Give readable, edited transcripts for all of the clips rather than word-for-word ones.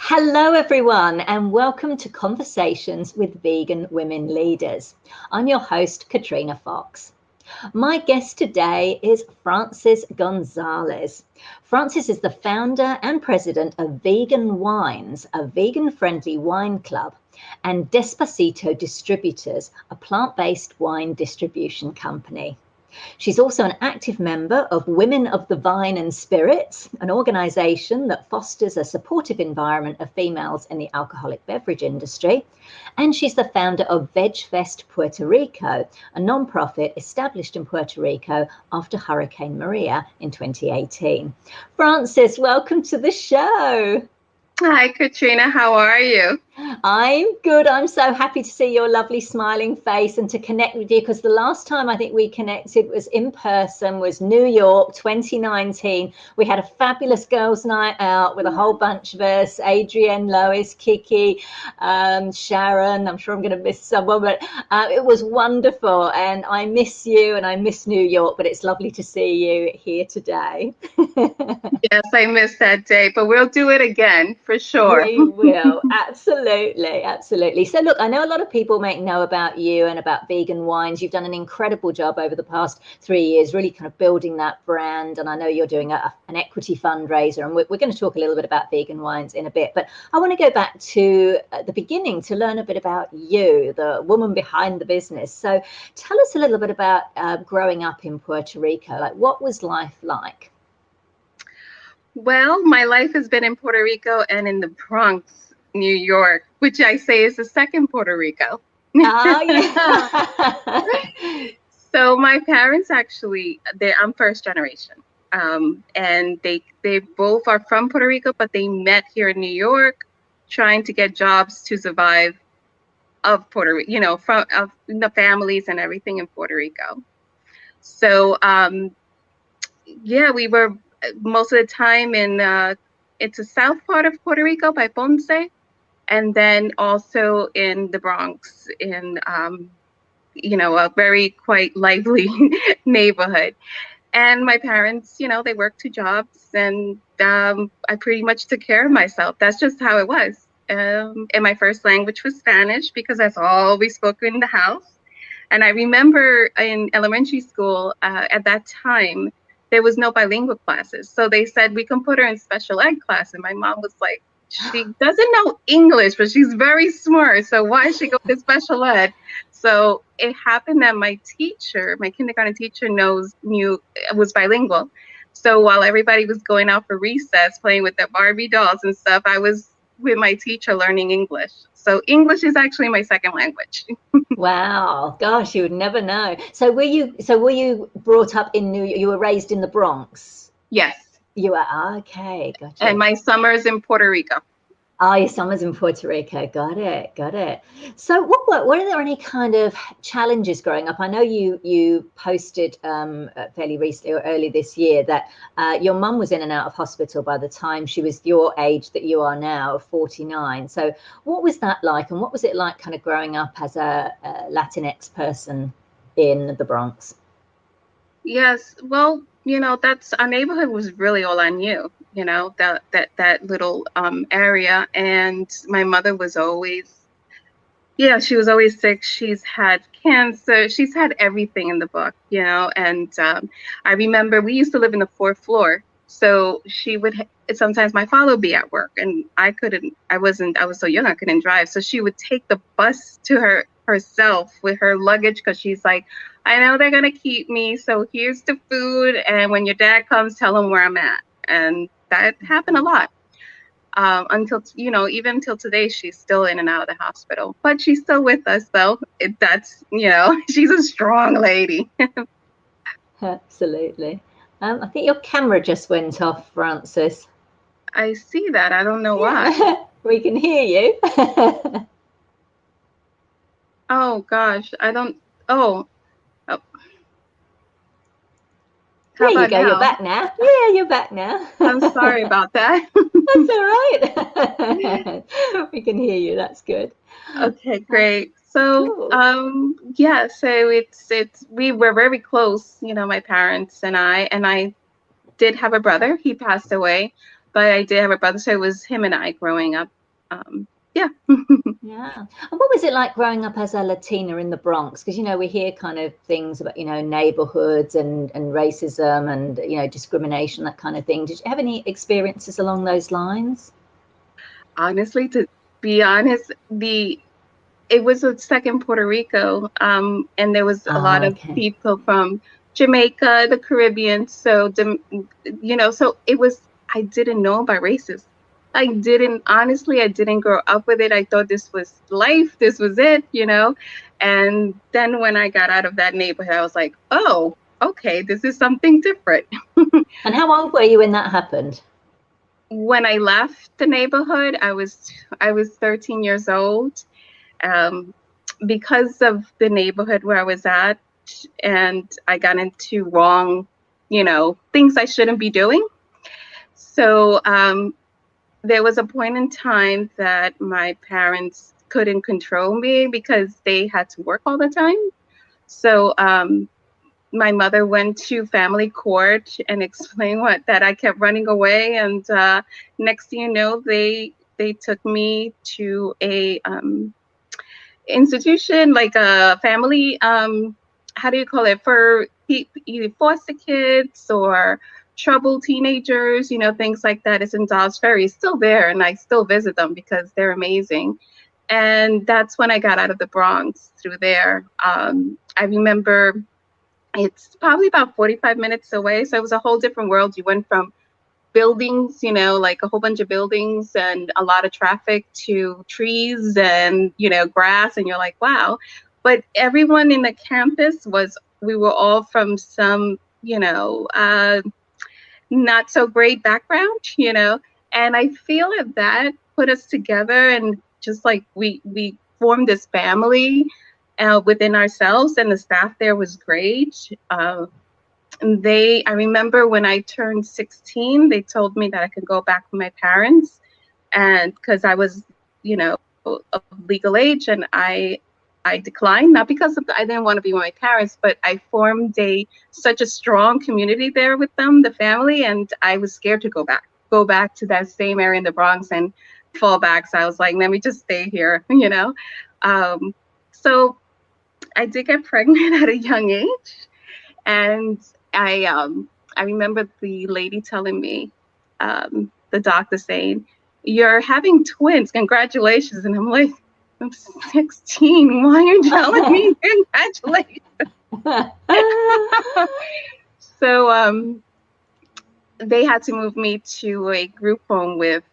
Hello, everyone, and welcome to Conversations with Vegan Women Leaders. I'm your host, Katrina Fox. My guest today is Frances Gonzalez. Frances is the founder and president of Vegan Wines, a vegan-friendly wine club, and Despacito Distributors, a plant-based wine distribution company. She's also an active member of Women of the Vine and Spirits, an organization that fosters a supportive environment of females in the alcoholic beverage industry. And she's the founder of VegFest Puerto Rico, a nonprofit established in Puerto Rico after Hurricane Maria in 2018. Frances, welcome to the show. Hi, Katrina. How are you? I'm good. I'm so happy to see your lovely smiling face and to connect with you, because the last time I think we connected was in person, was New York 2019. We had a fabulous girls' night out with a whole bunch of us, Adrienne, Lois, Kiki, Sharon. I'm sure I'm going to miss someone, but it was wonderful. And I miss you and I miss New York, but it's lovely to see you here today. Yes, I missed that day, but we'll do it again for sure. We will. Absolutely. Absolutely. So look, I know a lot of people may know about you and about vegan wines. You've done an incredible job over the past 3 years, really kind of building that brand. And I know you're doing an equity fundraiser, and we're going to talk a little bit about vegan wines in a bit. But I want to go back to the beginning to learn a bit about you, the woman behind the business. So tell us a little bit about growing up in Puerto Rico. Like, what was life like? Well, my life has been in Puerto Rico and in the Bronx, New York, which I say is the second Puerto Rico. Oh, yeah. So my parents actually, I'm first generation. And they both are from Puerto Rico, but they met here in New York, trying to get jobs to survive of Puerto Rico, from the families and everything in Puerto Rico. So, yeah, we were most of the time it's a south part of Puerto Rico by Ponce, and then also in the Bronx in a very quite lively neighborhood. And my parents, they worked 2 jobs, and I pretty much took care of myself. That's just how it was. And my first language was Spanish, because that's all we spoke in the house. And I remember in elementary school at that time, there was no bilingual classes. So they said we can put her in special ed class. And my mom was like, she doesn't know English, but she's very smart. So why is she going to special ed? So it happened that my kindergarten teacher was bilingual. So while everybody was going out for recess, playing with their Barbie dolls and stuff, I was with my teacher learning English. So English is actually my second language. Wow, gosh, you would never know. So were you brought up in you were raised in the Bronx? Yes. You are, okay, gotcha. And my summers in Puerto Rico. Oh, your summer's in Puerto Rico. Got it. So what are there any kind of challenges growing up? I know you posted fairly recently or early this year that your mum was in and out of hospital by the time she was your age that you are now, 49. So what was that like? And what was it like kind of growing up as a Latinx person in the Bronx? Yes, well, that's our neighborhood was really all I knew, that little area. And my mother was always, she was always sick. She's had cancer. She's had everything in the book, and I remember we used to live in the 4th floor. So she would, sometimes my father would be at work, and I was so young, I couldn't drive. So she would take the bus to herself with her luggage, because she's like, I know they're going to keep me, so here's the food, and when your dad comes, tell him where I'm at. And that happened a lot. Until, even until today, she's still in and out of the hospital. But she's still with us, though. She's a strong lady. Absolutely. I think your camera just went off, Frances. I see that. I don't know why. We can hear you. Oh, gosh. I don't... Oh. There you go. Now? You're back now. Yeah, you're back now. I'm sorry about that. That's all right. We can hear you. That's good. Okay, great. So, cool. So we were very close, my parents and I did have a brother. He passed away, but I did have a brother. So it was him and I growing up. Yeah. Yeah. And what was it like growing up as a Latina in the Bronx? Because, you know, we hear kind of things about, you know, neighborhoods and racism and, you know, discrimination, that kind of thing. Did you have any experiences along those lines? Honestly, to be honest, it was stuck in Puerto Rico, and there was a lot Ah, of okay. people from Jamaica, the Caribbean. So, so it was. I didn't know about racism. I didn't honestly. I didn't grow up with it. I thought this was life. This was it, And then when I got out of that neighborhood, I was like, oh, okay, this is something different. And how old were you when that happened? When I left the neighborhood, I was 13 years old. Um, because of the neighborhood where I was at, and I got into wrong, things I shouldn't be doing. So there was a point in time that my parents couldn't control me because they had to work all the time. So my mother went to family court and explained that I kept running away, and next thing you know, they took me to a institution, like a family, how do you call it, for either foster kids or troubled teenagers, things like that. It's in Dobbs Ferry. It's still there, and I still visit them because they're amazing. And that's when I got out of the Bronx, through there. I remember it's probably about 45 minutes away, so it was a whole different world. You went from buildings, like a whole bunch of buildings and a lot of traffic, to trees and, grass. And you're like, wow. But everyone in the campus we were all from some, not so great background, and I feel that put us together, and just like we formed this family within ourselves, and the staff there was great. I remember when I turned 16, they told me that I could go back with my parents, and because I was, of legal age, and I declined, not because I didn't want to be with my parents, but I formed such a strong community there with them, the family, and I was scared to go back to that same area in the Bronx and fall back. So I was like, let me just stay here, So I did get pregnant at a young age, and I remember the lady telling me, the doctor saying, "You're having twins. Congratulations!" And I'm like, "I'm 16. Why are you telling me congratulations?" So they had to move me to a group home with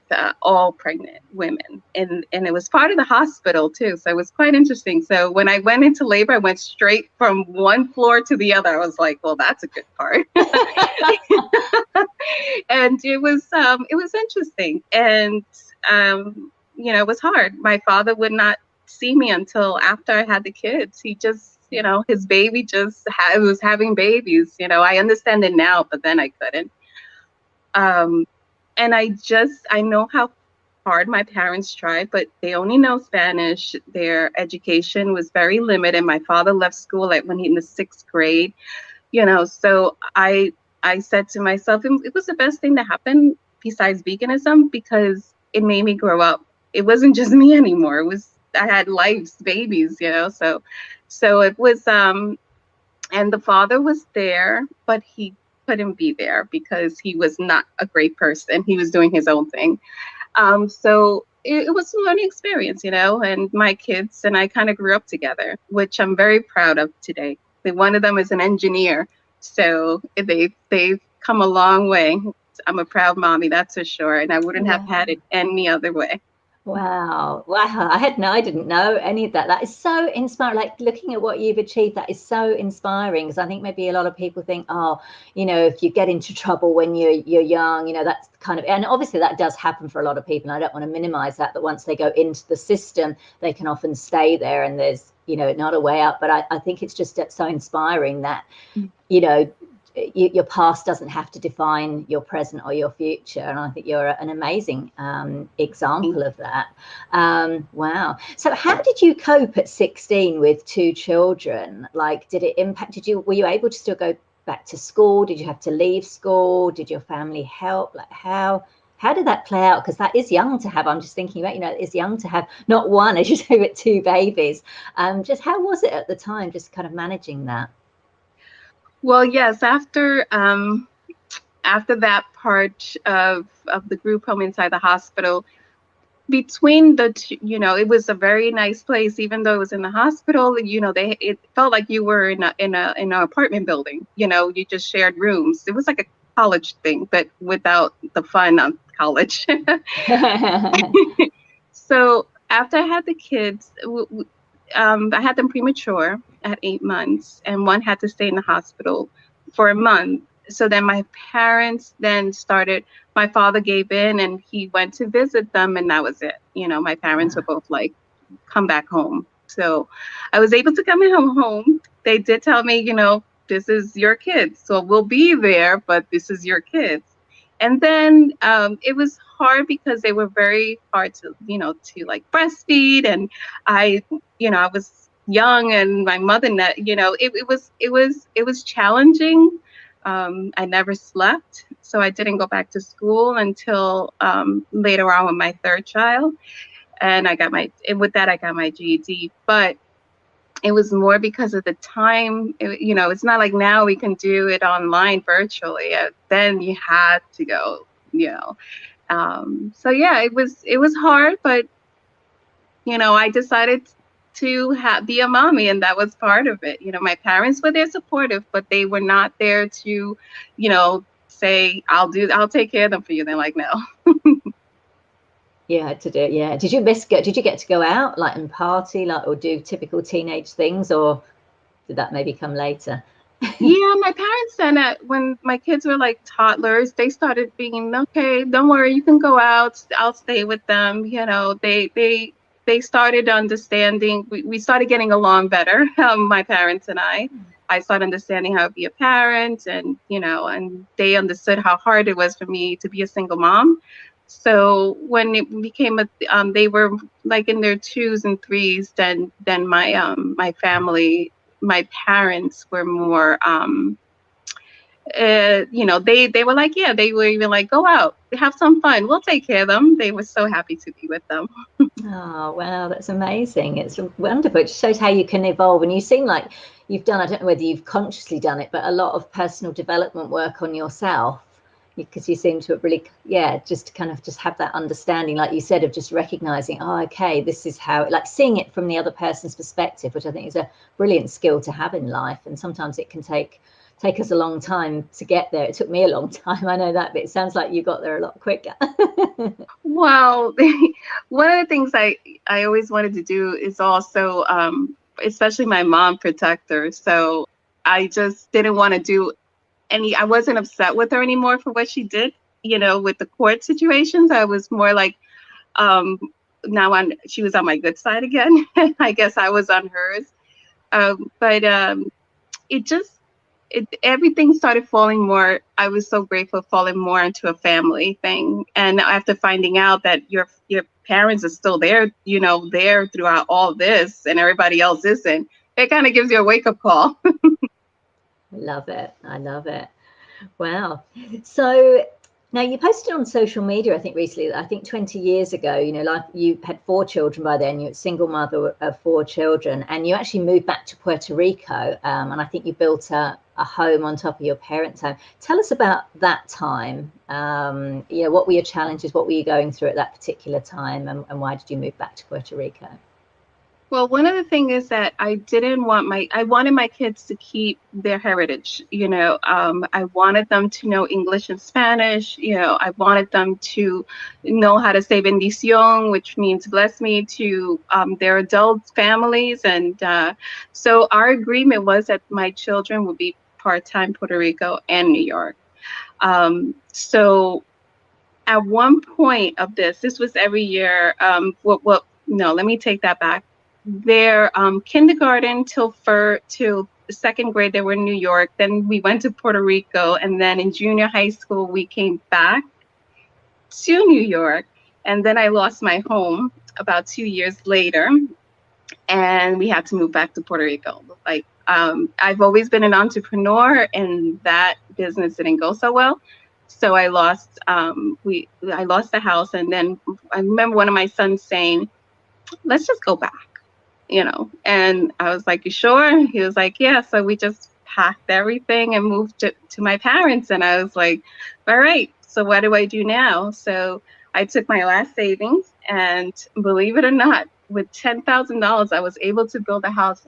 all pregnant women, and it was part of the hospital too, so it was quite interesting. So when I went into labor, I went straight from one floor to the other. I was like, well, that's a good part. And it was interesting, and it was hard. My father would not see me until after I had the kids. He just, his baby just was having babies. I understand it now, but then I couldn't. And I know how hard my parents tried, but they only know Spanish. Their education was very limited. My father left school when he in the 6th grade, so I said to myself, it was the best thing to happen besides veganism, because it made me grow up. It wasn't just me anymore. I had life's babies, so it was, and the father was there, but he couldn't be there because he was not a great person. He was doing his own thing. So it was a learning experience, and my kids and I kind of grew up together, which I'm very proud of today. One of them is an engineer, so they've come a long way. I'm a proud mommy, that's for sure, and I wouldn't have had it any other way. Wow. Wow. I didn't know any of that. That is so inspiring. Like, looking at what you've achieved, that is so inspiring. Because I think maybe a lot of people think, oh, if you get into trouble when you're young, that's kind of, and obviously that does happen for a lot of people. And I don't want to minimize that once they go into the system, they can often stay there, and there's, not a way out. But I think it's just so inspiring that, your past doesn't have to define your present or your future, and I think you're an amazing example of that. Wow. So how did you cope at 16 with 2 children? Like, did it impact, were you able to still go back to school? Did you have to leave school? Did your family help? Like, how how did that play out? Because that is young to have, I'm just thinking about, you know, it's young to have not one, as you say, but two babies. Just how was it at the time, just kind of managing that? Well, yes, after that part of the group home inside the hospital, between the two, you know, it was a very nice place, even though it was in the hospital. You know, it felt like you were in an apartment building. You know, you just shared rooms. It was like a college thing, but without the fun of college. So after I had the kids, I had them premature at 8 months, and one had to stay in the hospital for a month. So then my parents then started, my father gave in and he went to visit them, and that was it. You know, my parents were both like, come back home. So I was able to come home. They did tell me, you know, this is your kids. So we'll be there, but this is your kids. And then it was hard because they were very hard to, you know, to like breastfeed. And I was young, and my mother, you know, it was challenging. I never slept, so I didn't go back to school until later on with my third child. And with that, I got my GED. But it was more because of the time. You know, it's not like now we can do it online virtually. Then you had to go, you know. So yeah, it was hard, but you know, I decided to be a mommy, and that was part of it. You know, my parents were there supportive, but they were not there to, you know, say, I'll take care of them for you. They're like, no. Yeah, to do it. Yeah. Did you get to go out like and party, like, or do typical teenage things, or did that maybe come later? Yeah, my parents then, when my kids were like toddlers, they started being, okay, don't worry, you can go out. I'll stay with them. You know, they started understanding. We started getting along better. My parents and I started understanding how to be a parent, and you know, and they understood how hard it was for me to be a single mom. So when it became they were like in their twos and threes, then my family, my parents were more you know, they were like, yeah, they were even like, go out, have some fun, we'll take care of them. They were so happy to be with them. Oh, wow, that's amazing. It's wonderful. It just shows how you can evolve. And you seem like you've done, I don't know whether you've consciously done it, but a lot of personal development work on yourself, because you seem to have really, yeah, just kind of just have that understanding, like you said, of just recognizing, oh, okay, this is how, like seeing it from the other person's perspective, which I think is a brilliant skill to have in life. And sometimes it can take us a long time to get there. It took me a long time, I know that, but it sounds like you got there a lot quicker. Well, one of the things I always wanted to do is also, especially my mom, protect her. So I just didn't want to do I wasn't upset with her anymore for what she did, you know, with the court situations. I was more like, she was on my good side again. I guess I was on hers. But everything started falling more. I was so grateful, falling more into a family thing. And after finding out that your parents are still there, you know, there throughout all this, and everybody else isn't, it kind of gives you a wake-up call. Love it. I love it. Wow. So now you posted on social media, I think recently, I think 20 years ago, you know, like you had 4 children by then, you're a single mother of 4 children, and you actually moved back to Puerto Rico. And I think you built a home on top of your parents' home. Tell us about that time. You know, what were your challenges? What were you going through at that particular time? And why did you move back to Puerto Rico? Well, one of the things is that I wanted my kids to keep their heritage. You know, I wanted them to know English and Spanish. You know, I wanted them to know how to say bendición, which means bless me, to their adult families. And so our agreement was that my children would be part-time Puerto Rico and New York. So at one point of this was every year. No, let me take that back. Their kindergarten till 2nd grade, they were in New York. Then we went to Puerto Rico, and then in junior high school we came back to New York. And then I lost my home about 2 years later, and we had to move back to Puerto Rico. Like I've always been an entrepreneur, and that business didn't go so well. So I lost I lost the house, and then I remember one of my sons saying, "Let's just go back," And I was like, "You sure?" He was like, "Yeah." So we just packed everything and moved to my parents, and I was like, "All right. So what do I do now?" So I took my last savings, and believe it or not, with $10,000, I was able to build a house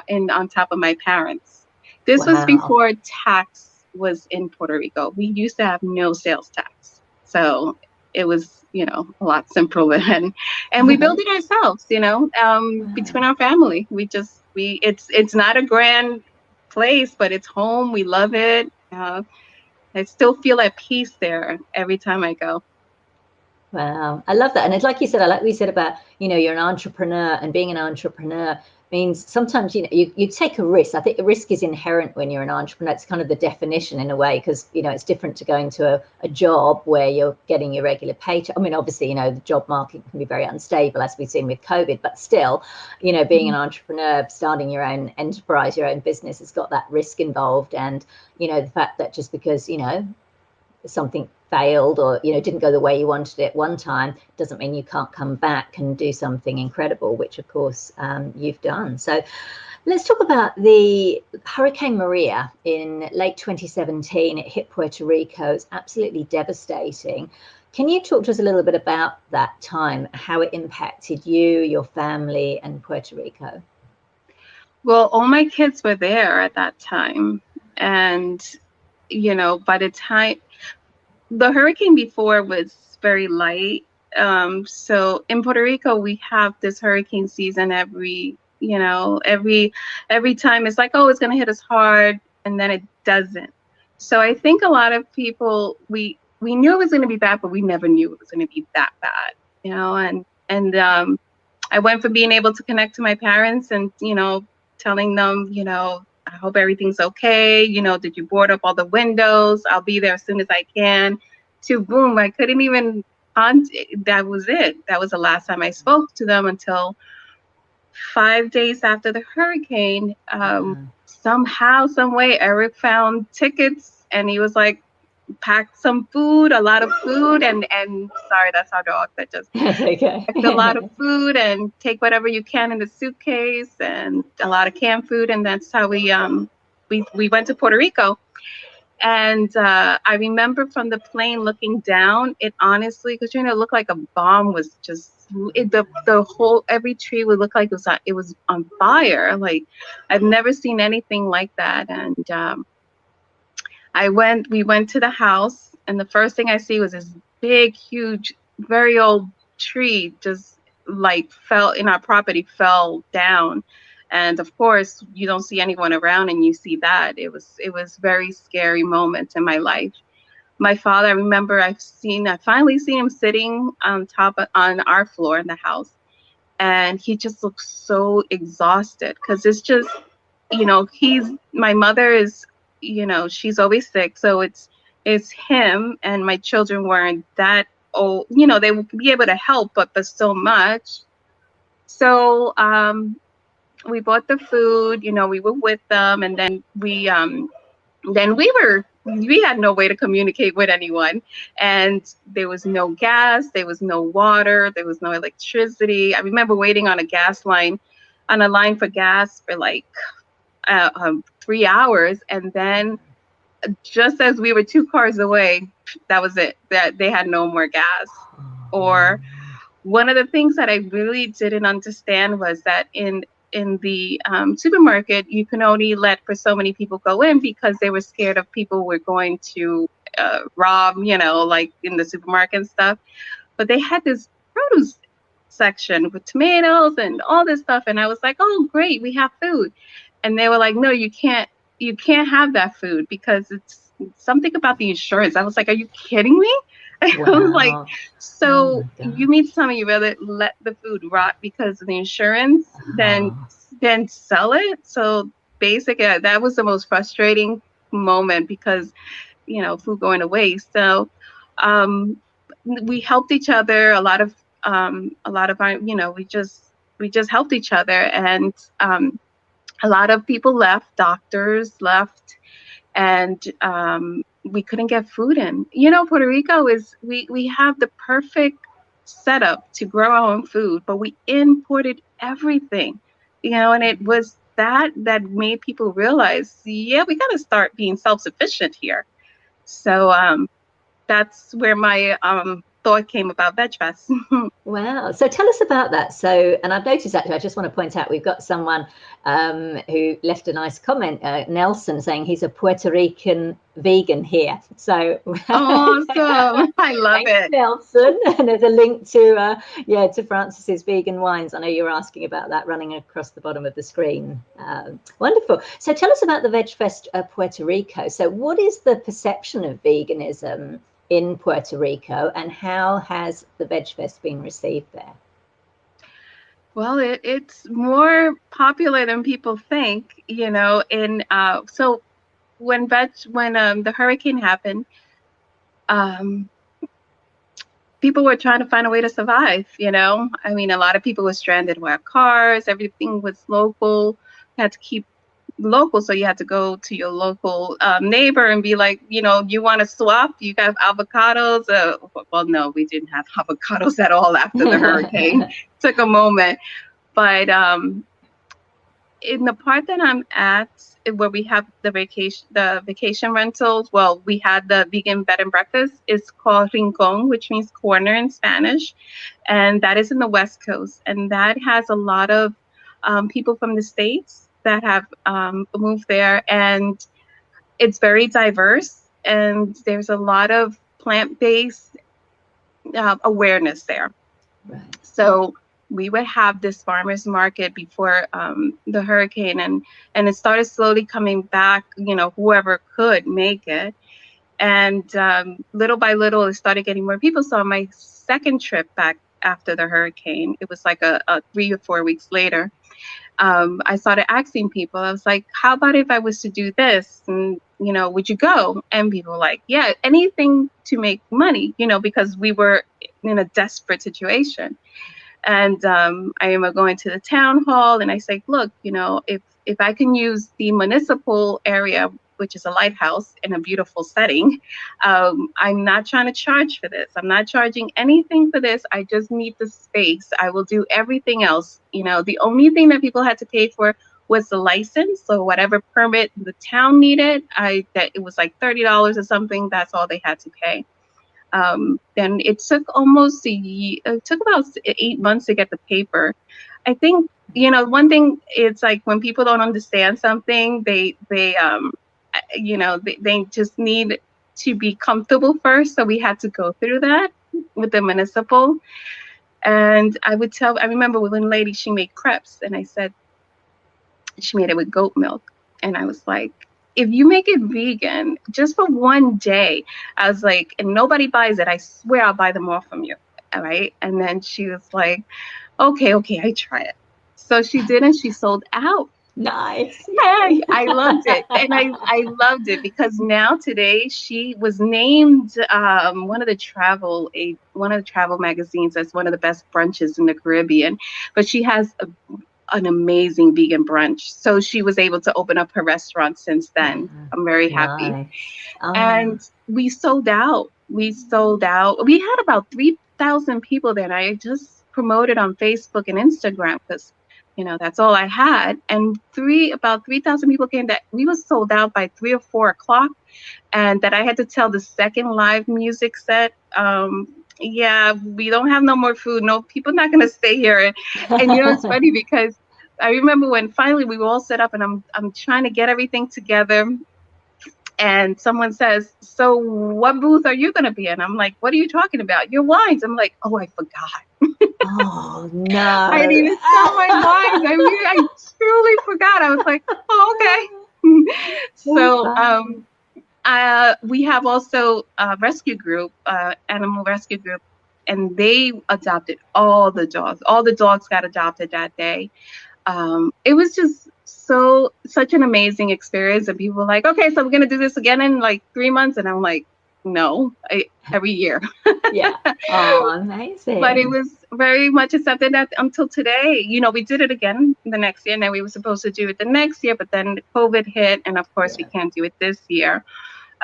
in on top of my parents. This was Wow. before tax was in Puerto Rico. We used to have no sales tax, so it was, a lot simpler then. And we built it ourselves, between Wow. our family. It's not a grand place, but it's home. We love it. I still feel at peace there every time I go. Wow, I love that. And it's like you said, I like what you said about, you're an entrepreneur, and being an entrepreneur means sometimes, you take a risk. I think the risk is inherent when you're an entrepreneur. It's kind of the definition in a way, because, it's different to going to a job where you're getting your regular paycheck. I mean, obviously, the job market can be very unstable, as we've seen with COVID, but still, being an entrepreneur, starting your own enterprise, your own business, has got that risk involved. And, the fact that just because, something failed or didn't go the way you wanted it one time doesn't mean you can't come back and do something incredible, which of course you've done. So let's talk about the Hurricane Maria in late 2017. It hit Puerto Rico. It's absolutely devastating. Can you talk to us a little bit about that time, how it impacted you, your family, and Puerto Rico? Well, all my kids were there at that time, and by the time the hurricane before was very light. So in Puerto Rico, we have this hurricane season every time. It's like, oh, it's going to hit us hard, and then it doesn't. So I think a lot of people, we knew it was going to be bad, but we never knew it was going to be that bad, and I went from being able to connect to my parents and, telling them, I hope everything's okay. Did you board up all the windows? I'll be there as soon as I can. To boom, I couldn't even, that was it. That was the last time I spoke to them until 5 days after the hurricane. Somehow, some way, Eric found tickets, and he was like, pack some food, a lot of food, and sorry, that's our dog that just That's okay. packed a lot of food, and take whatever you can in the suitcase, and a lot of canned food, and that's how we went to Puerto Rico. And I remember from the plane looking down, it honestly, because it looked like a bomb was just the whole, every tree would look like it was on fire. Like, I've never seen anything like that. And we went to the house, and the first thing I see was this big, huge, very old tree just like fell down. And of course, you don't see anyone around, and you see that. It was very scary moment in my life. My father, I remember I finally seen him sitting on our floor in the house, and he just looked so exhausted, because it's just, my mother is, she's always sick, so it's him, and my children weren't that old, they would be able to help, but so much. So we bought the food, we were with them, and then we had no way to communicate with anyone, and there was no gas, there was no water, there was no electricity. I remember waiting on a line for gas for like 3 hours, and then just as we were 2 cars away, that was it, that they had no more gas. Or one of the things that I really didn't understand was that in the supermarket, you can only let for so many people go in, because they were scared of people were going to rob, like in the supermarket and stuff. But they had this produce section with tomatoes and all this stuff, and I was like, oh great, we have food. And they were like, no, you can't have that food, because it's something about the insurance. I was like, are you kidding me? Wow. I was like, so Oh you mean to tell me you rather let the food rot because of the insurance than sell it? So basically, that was the most frustrating moment, because food going to waste. So we helped each other. A lot of our, we just helped each other, and a lot of people left, doctors left, and we couldn't get food in. Puerto Rico we have the perfect setup to grow our own food, but we imported everything, and it was that made people realize, yeah, we got to start being self-sufficient here. So that's where my thought came about VegFest. Wow. So tell us about that. So, and I've noticed actually, I just want to point out, we've got someone who left a nice comment, Nelson, saying he's a Puerto Rican vegan here. So awesome. I love it. Nelson. And there's a link to, to Frances's vegan wines. I know you're asking about that running across the bottom of the screen. Wonderful. So tell us about the VegFest Puerto Rico. So what is the perception of veganism in Puerto Rico, and how has the VegFest been received there? Well, it's more popular than people think, so when the hurricane happened, people were trying to find a way to survive, I mean, a lot of people were stranded with cars, everything was local, you had to keep local, so you had to go to your local neighbor and be like, you want to swap, you got avocados. Well, no, we didn't have avocados at all after the hurricane. Took a moment, but in the part that I'm at, where we have the vacation rentals, well, we had the vegan bed and breakfast. It's called Rincón, which means corner in Spanish, and that is in the West Coast, and that has a lot of people from the States that have moved there, and it's very diverse, and there's a lot of plant-based awareness there. Right. So we would have this farmers market before the hurricane, and it started slowly coming back, whoever could make it, and little by little it started getting more people. So on my second trip back after the hurricane, it was like a 3 or 4 weeks later, I started asking people, I was like, how about if I was to do this? And, would you go? And people were like, yeah, anything to make money, because we were in a desperate situation. And I remember going to the town hall and I said, look, if I can use the municipal area, which is a lighthouse in a beautiful setting, I'm not trying to charge for this. I'm not charging anything for this. I just need the space. I will do everything else. The only thing that people had to pay for was the license. So whatever permit the town needed, that it was like $30 or something. That's all they had to pay. Then it took almost a year. It took about 8 months to get the paper. I think, one thing, it's like when people don't understand something, they just need to be comfortable first. So we had to go through that with the municipal. And I remember with one lady, she made crepes, and I said, she made it with goat milk. And I was like, if you make it vegan just for one day, I was like, and nobody buys it, I swear I'll buy them all from you. All right. And then she was like, okay, I try it. So she did, and she sold out. Nice. And I loved it. And I loved it because now today she was named one of the travel magazines as one of the best brunches in the Caribbean. But she has an amazing vegan brunch. So she was able to open up her restaurant since then. I'm very happy. Nice. And we sold out. We had about 3,000 people there. And I just promoted on Facebook and Instagram because that's all I had. And about 3,000 people came. That we were sold out by 3 or 4 o'clock. And that I had to tell the second live music set, yeah, we don't have no more food. No, people are not going to stay here. And it's funny because I remember when finally we were all set up and I'm trying to get everything together. And someone says, so what booth are you going to be in? I'm like, what are you talking about? Your wines. I'm like, oh, I forgot. Oh, no. I didn't even sell my wines. I mean, I truly forgot. I was like, oh, okay. So we have also a rescue group, animal rescue group, and they adopted all the dogs. All the dogs got adopted that day. It was just such an amazing experience, and people were like, okay, so we're gonna do this again in like 3 months, and I'm like, no, every year. Yeah. Oh, amazing. But it was very much accepted that until today. We did it again the next year, and then we were supposed to do it the next year, but then COVID hit, and of course we can't do it this year.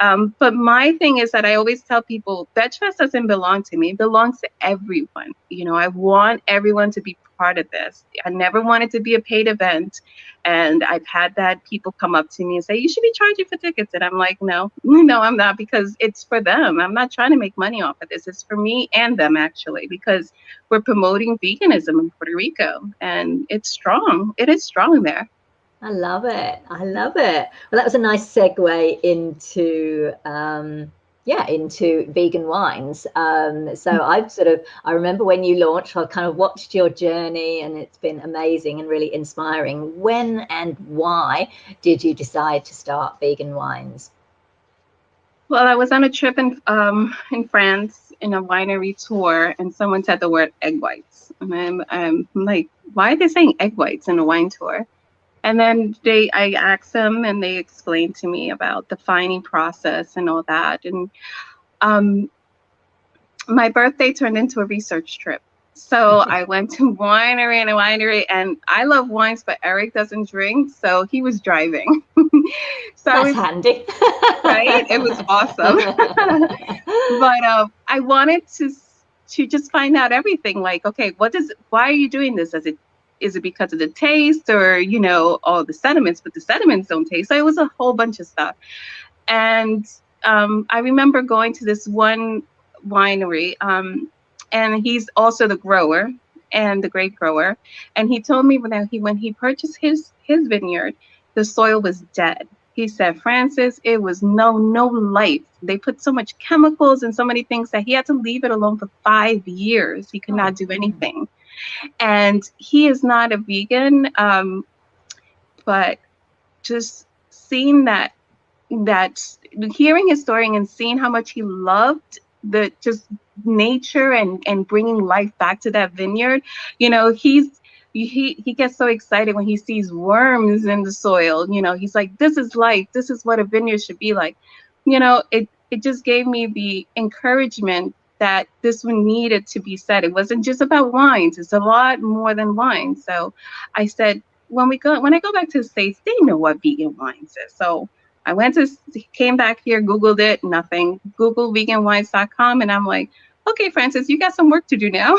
But my thing is that I always tell people, VegFest doesn't belong to me. It belongs to everyone. You know, I want everyone to be part of this. I never want it to be a paid event. And I've had that people come up to me and say, you should be charging for tickets. And I'm like, no, no, I'm not, because it's for them. I'm not trying to make money off of this. It's for me and them, actually, because we're promoting veganism in Puerto Rico, and it's strong. It is strong there. I love it. I love it. Well, that was a nice segue into into vegan wines. So I remember when you launched, I kind of watched your journey, and it's been amazing and really inspiring. When and why did you decide to start vegan wines? Well, I was on a trip in France in a winery tour, and someone said the word egg whites. And I'm like, why are they saying egg whites in a wine tour? And then I asked them, and they explained to me about the fining process and all that. And my birthday turned into a research trip. So I went to winery, and I love wines, but Eric doesn't drink, so he was driving. So that's handy. Right? It was awesome. But I wanted to just find out everything. Like, okay, why are you doing this? Is it because of the taste, or, you know, all the sediments? But the sediments don't taste. So it was a whole bunch of stuff. And I remember going to this one winery, and he's also the grower and the grape grower. And he told me when he purchased his vineyard, the soil was dead. He said, Frances, it was no life. They put so much chemicals and so many things that he had to leave it alone for 5 years. He could not do anything. And he is not a vegan, but just seeing that hearing his story and seeing how much he loved the just nature and bringing life back to that vineyard. You know, he gets so excited when he sees worms in the soil. You know, he's like, this is life. This is what a vineyard should be like. You know, it just gave me the encouragement that this one needed to be said. It wasn't just about wines. It's a lot more than wine. So I said, when I go back to the States, they know what vegan wines is. So I came back here, Googled it, nothing. Google veganwines.com, and I'm like, okay, Frances, you got some work to do now.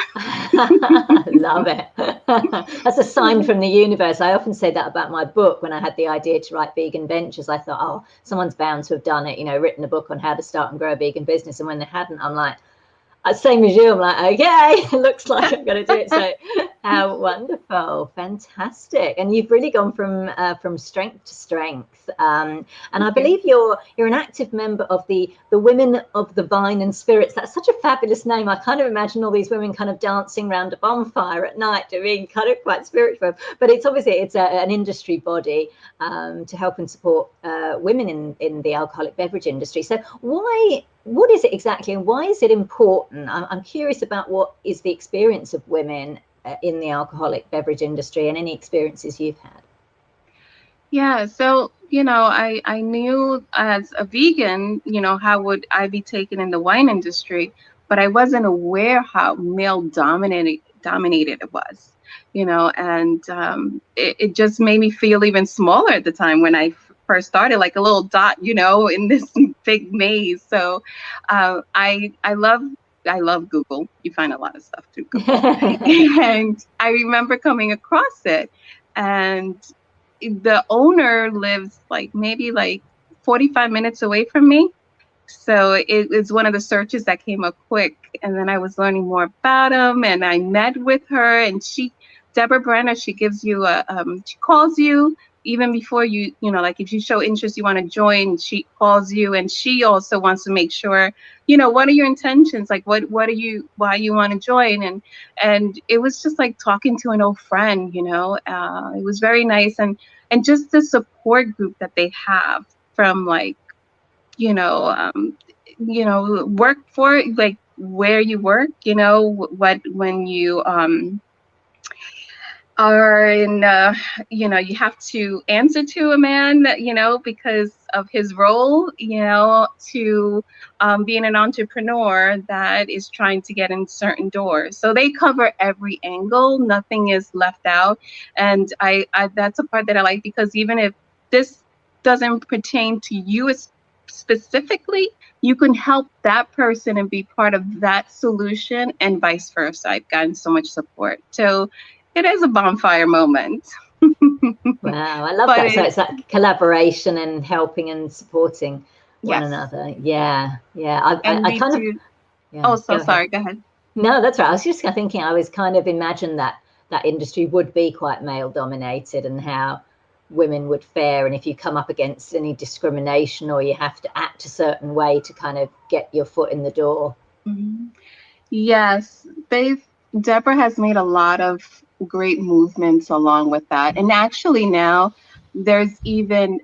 Love it. That's a sign from the universe. I often say that about my book. When I had the idea to write Vegan Ventures, I thought, oh, someone's bound to have done it, you know, written a book on how to start and grow a vegan business. And when they hadn't, I'm like, same as you, I'm like, okay, it looks like I'm going to do it. So how wonderful, fantastic. And you've really gone from strength to strength. And I believe you're an active member of the Women of the Vine and Spirits. That's such a fabulous name. I kind of imagine all these women kind of dancing around a bonfire at night, doing kind of quite spiritual. But it's obviously an industry body to help and support women in the alcoholic beverage industry. So what is it exactly, and why is it important? I'm curious about what is the experience of women in the alcoholic beverage industry, and any experiences you've had. Yeah, so, you know, I knew as a vegan, you know, how would I be taken in the wine industry, but I wasn't aware how male dominated it was, you know, and it just made me feel even smaller at the time when I first started, like a little dot, you know, in this big maze. So I love Google. You find a lot of stuff through Google. And I remember coming across it, and the owner lives maybe 45 minutes away from me. So it was one of the searches that came up quick. And then I was learning more about him, and I met with her, and Deborah Brenner, she gives you she calls you even before you know, like if you show interest, you want to join, she calls you, and she also wants to make sure, you know, what are your intentions? Like, why you want to join? And it was just like talking to an old friend, you know. It was very nice, and just the support group that they have from work for, like, where you work, you know, when you are in, you know, you have to answer to a man, you know, because of his role, you know, to being an entrepreneur that is trying to get in certain doors. So they cover every angle, nothing is left out. And I that's a part that I like, because even if this doesn't pertain to you specifically, you can help that person and be part of that solution, and vice versa. I've gotten so much support. So it is a bonfire moment. Wow, I love But that. So it's that collaboration and helping and supporting one yes. another. Yeah, yeah. And I we kind of, do. yeah, Oh, so go ahead. sorry. Go ahead. No, that's right. I was just thinking, I was kind of imagined that that industry would be quite male dominated and how women would fare. And if you come up against any discrimination or you have to act a certain way to kind of get your foot in the door. Mhm. Yes, Deborah has made a lot of great movements along with that. And actually now there's even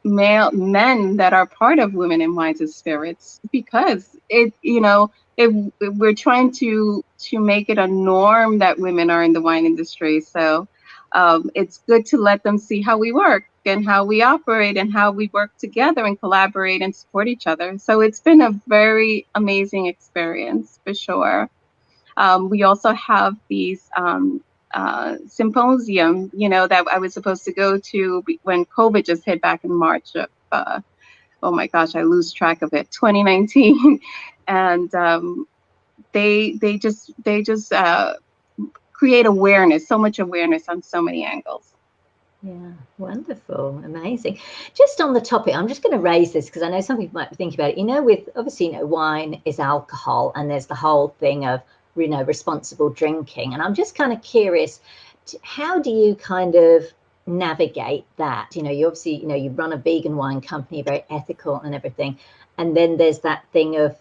male men that are part of Women in Wines and Spirits, because if we're trying to make it a norm that women are in the wine industry. So it's good to let them see how we work and how we operate and how we work together and collaborate and support each other. So it's been a very amazing experience for sure. We also have these symposium, that I was supposed to go to when COVID just hit back in March of, oh my gosh, I lose track of it, 2019. And they just create awareness, so much awareness on so many angles. Yeah, wonderful, amazing. Just on the topic, I'm just going to raise this because I know some people might be thinking about it. With obviously, wine is alcohol, and there's the whole thing of, responsible drinking. And I'm just kind of curious, how do you kind of navigate that? You obviously, you run a vegan wine company, very ethical and everything. And then there's that thing of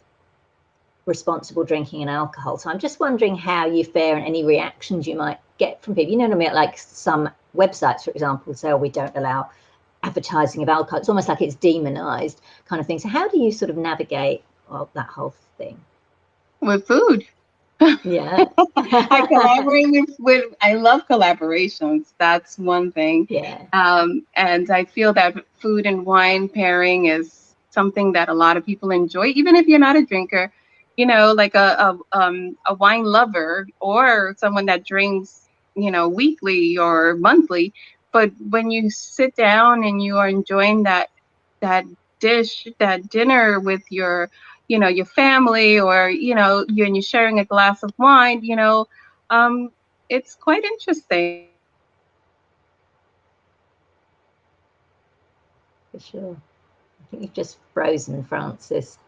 responsible drinking and alcohol. So I'm just wondering how you fare and any reactions you might get from people. You know what I mean? Like some websites, for example, say, oh, we don't allow advertising of alcohol. It's almost like it's demonized kind of thing. So how do you sort of navigate that whole thing? With food. Yeah. I collaborate I love collaborations. That's one thing. Yeah. And I feel that food and wine pairing is something that a lot of people enjoy, even if you're not a drinker, like a wine lover or someone that drinks, weekly or monthly. But when you sit down and you are enjoying that dish, that dinner with your family, or you're sharing a glass of wine, it's quite interesting. For sure. I think you've just frozen, Frances.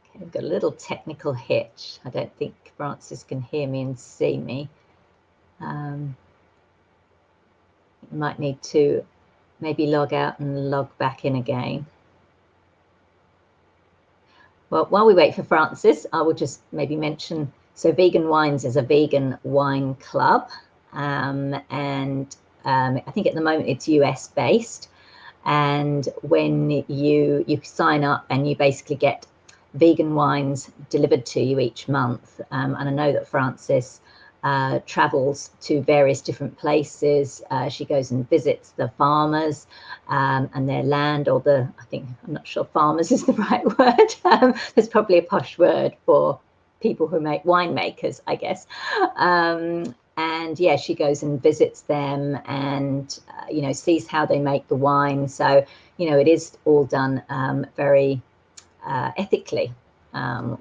Okay, we've got a little technical hitch. I don't think Frances can hear me and see me. You might need to maybe log out and log back in again. Well, while we wait for Frances, I will just maybe mention, so Vegan Wines is a vegan wine club, and I think at the moment it's US based, and when you sign up and you basically get vegan wines delivered to you each month, and I know that Frances travels to various different places. She goes and visits the farmers and their land, or I'm not sure farmers is the right word. There's probably a posh word for people who make winemakers, I guess. And yeah, she goes and visits them and, sees how they make the wine. So, it is all done very ethically.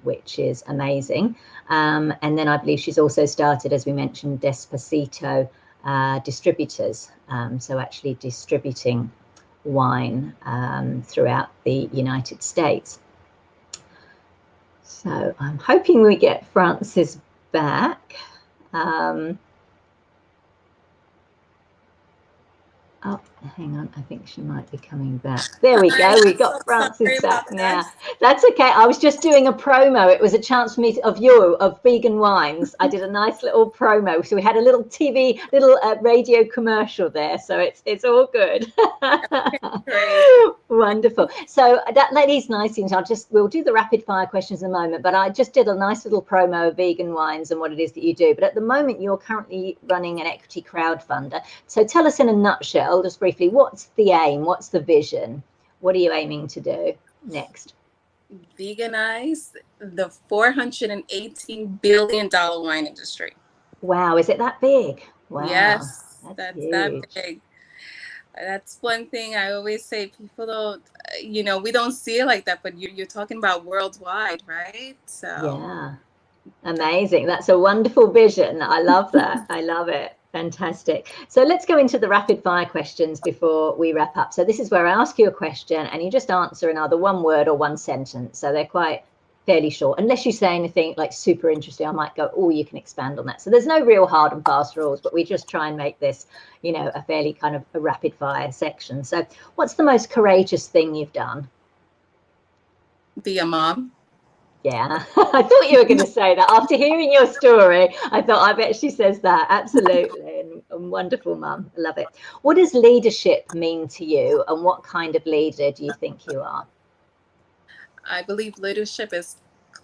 Which is amazing. And then I believe she's also started, as we mentioned, Despacito Distributors. So actually distributing wine throughout the United States. So I'm hoping we get Frances back. Oh, hang on. I think she might be coming back. There we go. We got Frances back now. That's okay. I was just doing a promo. It was a chance for me of vegan wines. I did a nice little promo. So we had a little radio commercial there. So it's all good. Great. Wonderful. So that leads nicely into, we'll do the rapid fire questions in a moment, but I just did a nice little promo of vegan wines and what it is that you do. But at the moment, you're currently running an equity crowdfunder. So tell us in a nutshell, just briefly, what's the aim? What's the vision? What are you aiming to do next? Veganize the $418 billion wine industry. Wow, is it that big? Wow. Yes. That's that huge. big. That's one thing I always say. People don't, we don't see it like that, but you're talking about worldwide, right? So Yeah. Amazing. That's a wonderful vision. I love that. I love it. Fantastic. So let's go into the rapid fire questions before we wrap up. So this is where I ask you a question and you just answer in either one word or one sentence. So they're quite fairly short. Unless you say anything like super interesting, I might go, oh, you can expand on that. So there's no real hard and fast rules, but we just try and make this, a fairly kind of a rapid fire section. So what's the most courageous thing you've done? be a mom. Yeah, I thought you were going to say that. After hearing your story, I thought, I bet she says that. Absolutely. And wonderful, Mum. I love it. What does leadership mean to you? And what kind of leader do you think you are? I believe leadership is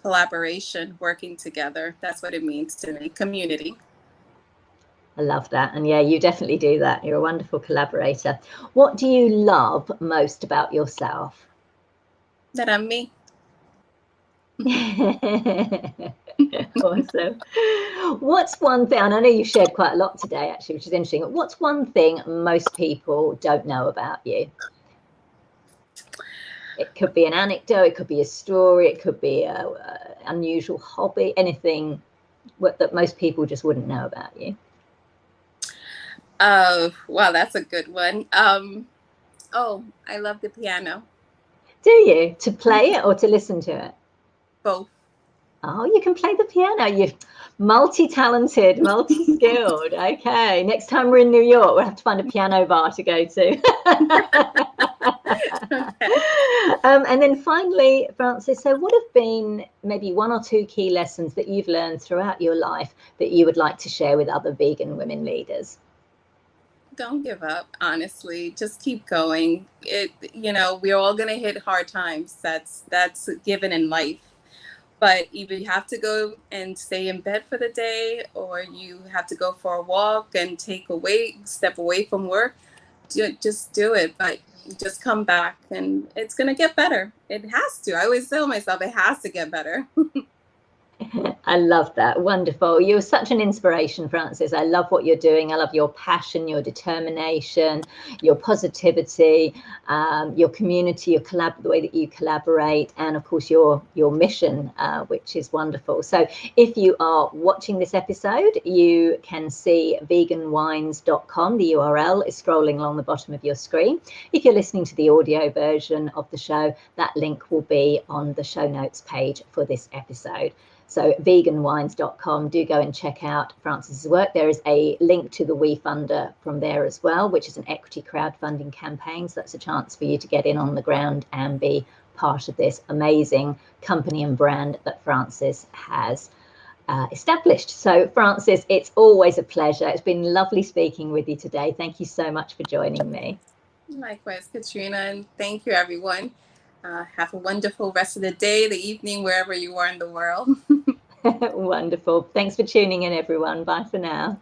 collaboration, working together. That's what it means to me. Community. I love that. And yeah, you definitely do that. You're a wonderful collaborator. What do you love most about yourself? That I'm me. Awesome. What's one thing, and I know you shared quite a lot today actually, which is interesting. What's one thing most people don't know about you? It could be an anecdote, it could be a story, it could be a unusual hobby, anything that most people just wouldn't know about you. Oh, wow, that's a good one. Oh, I love the piano. Do you? To play it or to listen to it? Both. Oh, you can play the piano. You're multi-talented, multi-skilled. Okay. Next time we're in New York, we'll have to find a piano bar to go to. And then finally, Frances, so what have been maybe one or two key lessons that you've learned throughout your life that you would like to share with other vegan women leaders? Don't give up, honestly. Just keep going. We're all going to hit hard times. That's given in life. But either you have to go and stay in bed for the day, or you have to go for a walk and step away from work. Just do it. But just come back and it's going to get better. It has to. I always tell myself it has to get better. I love that. Wonderful. You're such an inspiration, Frances. I love what you're doing. I love your passion, your determination, your positivity, your community, the way that you collaborate, and of course your mission, which is wonderful. So if you are watching this episode, you can see veganwines.com. The URL is scrolling along the bottom of your screen. If you're listening to the audio version of the show, that link will be on the show notes page for this episode. So veganwines.com, do go and check out Frances's work. There is a link to the WeFunder from there as well, which is an equity crowdfunding campaign. So that's a chance for you to get in on the ground and be part of this amazing company and brand that Frances has established. So Frances, it's always a pleasure. It's been lovely speaking with you today. Thank you so much for joining me. Likewise, Katrina, and thank you, everyone. Have a wonderful rest of the day, the evening, wherever you are in the world. Wonderful. Thanks for tuning in, everyone. Bye for now.